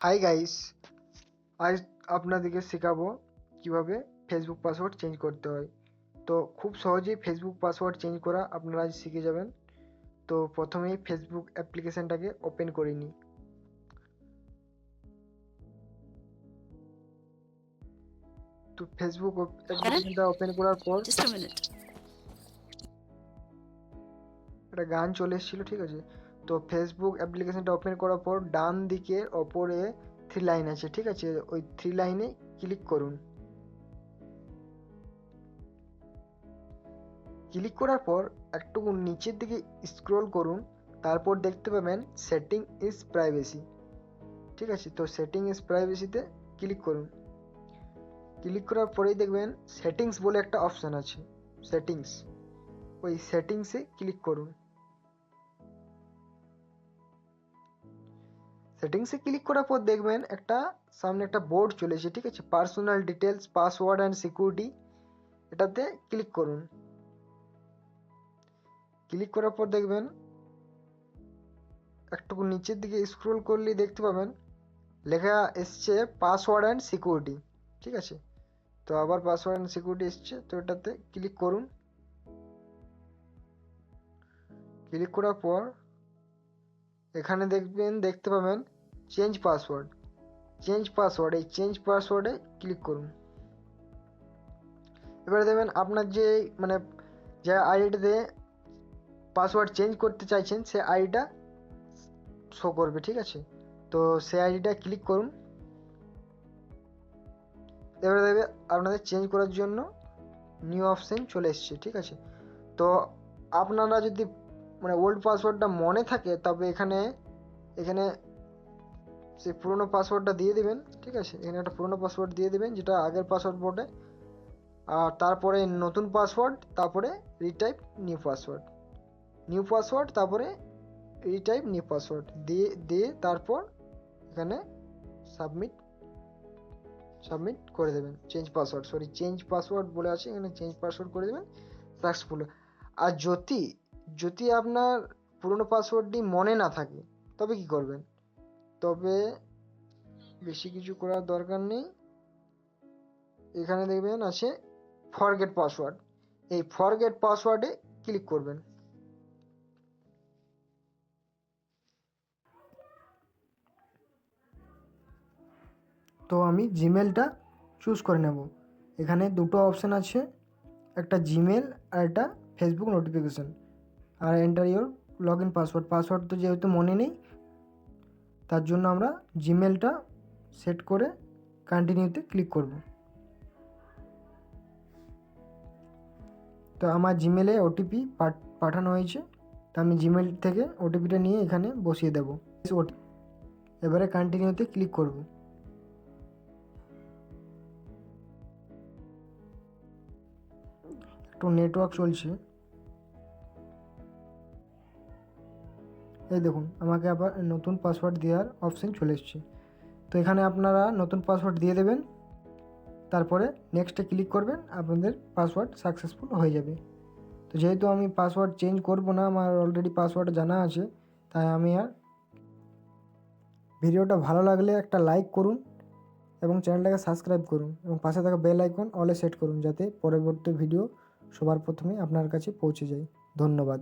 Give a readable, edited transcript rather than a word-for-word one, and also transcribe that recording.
Hi guys, আজ আপনাদেরকে শেখাবো কিভাবে ফেসবুক পাসওয়ার্ড চেঞ্জ করতে হয়। তো খুব সহজেই ফেসবুক পাসওয়ার্ড চেঞ্জ করা আপনারা আজ শিখে যাবেন। তো প্রথমেই ফেসবুক অ্যাপ্লিকেশনটাকে ওপেন করে নিই। তো ফেসবুক Karan, অ্যাপ্লিকেশনটা ওপেন করার পর just a minute. একটা গান চলে এসেছিলো, ঠিক আছে। তো ফেসবুক অ্যাপ্লিকেশনটা ওপেন করার পর ডান দিকের ওপরে 3 লাইন আছে, ঠিক আছে। ওই 3 লাইনে ক্লিক করুন। ক্লিক করার পর একটু নিচের দিকে স্ক্রল করুন, তারপর দেখতে পাবেন সেটিং ইজ প্রাইভেসি, ঠিক আছে। তো সেটিং ইজ প্রাইভেসিতে ক্লিক করুন। ক্লিক করার পরেই দেখবেন সেটিংস বলে একটা অপশান আছে, সেটিংস। ওই সেটিংসে ক্লিক করুন। সেটিংসে ক্লিক করার পর দেখবেন সামনে একটা বোর্ড চলেছে, ঠিক আছে। Personal details, password and security, এটাতে ক্লিক করুন। ক্লিক করার পর দেখবেন একটু নিচের দিকে স্ক্রল করলেই দেখতে পাবেন লেখা এসছে পাসওয়ার্ড অ্যান্ড সিকিউরিটি, ঠিক আছে। তো আবার পাসওয়ার্ড অ্যান্ড সিকিউরিটি এসছে, তো এটাতে ক্লিক করুন। ক্লিক করার পর এখানে দেখতে পাবেন চেঞ্জ পাসওয়ার্ড। এই চেঞ্জ পাসওয়ার্ডে ক্লিক করুন। এবারে দেখবেন আপনার যে আইডিতে পাসওয়ার্ড চেঞ্জ করতে চাইছেন সে আইডিটা শো করবে, ঠিক আছে। তো সে আইডিটা ক্লিক করুন। এবারে দেখবে আপনাদের চেঞ্জ করার জন্য নিউ অপশন চলে এসছে, ঠিক আছে। তো আপনারা যদি ওল্ড পাসওয়ার্ডটা মনে থাকে তবে এখানে সেই পুরোনো পাসওয়ার্ডটা দিয়ে দিবেন, ঠিক আছে। এখানে একটা পুরোনো পাসওয়ার্ড দিয়ে দিবেন যেটা আগের পাসওয়ার্ড বটে। আর তারপরে নতুন পাসওয়ার্ড, তারপরে নিউ পাসওয়ার্ড, তারপরে রিটাইপ নিউ পাসওয়ার্ড দিয়ে তারপর এখানে সাবমিট করে দেবেন। চেঞ্জ পাসওয়ার্ড বলে আছে, এখানে চেঞ্জ পাসওয়ার্ড করে দেবেন সাকসেসফুল। আর যদি আপনার পুরোনো পাসওয়ার্ডটি মনে না থাকে তবে কি করবেন? তবে বেশি কিছু করার দরকার নেই। এখানে দেখবেন আছে ফরগেট পাসওয়ার্ড, এই ফরগেট পাসওয়ার্ডে ক্লিক করবেন। তো আমি জিমেলটা চুজ করে নেব। এখানে দুটো অপশান আছে, একটা জিমেল আর একটা ফেসবুক নোটিফিকেশান। আর enter your log in password তো যেহেতু মনে নেই, তার জন্য আমরা জিমেলটা সেট করে কন্টিনিউতে ক্লিক করব। তো আমার জিমেলে ওটিপি পাঠানো হয়েছে, তো আমি জিমেল থেকে ওটিপিটা নিয়ে এখানে বসিয়ে দেব। এবারে কন্টিনিউতে ক্লিক করব। একটু নেটওয়ার্ক চলছে। এই দেখুন আমাকে আবার নতুন পাসওয়ার্ড দেওয়ার অপশান চলে এসছে। তো এখানে আপনারা নতুন পাসওয়ার্ড দিয়ে দেবেন, তারপরে নেক্সটে ক্লিক করবেন, আপনাদের পাসওয়ার্ড সাকসেসফুল হয়ে যাবে। তো যেহেতু আমি পাসওয়ার্ড চেঞ্জ করব না, আমার অলরেডি পাসওয়ার্ড জানা আছে, তাই আমি আর ভিডিওটা ভালো লাগলে একটা লাইক করুন এবং চ্যানেলটাকে সাবস্ক্রাইব করুন এবং পাশে থাকা বেল আইকন অলে সেট করুন, যাতে পরবর্তী ভিডিও সবার প্রথমে আপনার কাছে পৌঁছে যায়। ধন্যবাদ।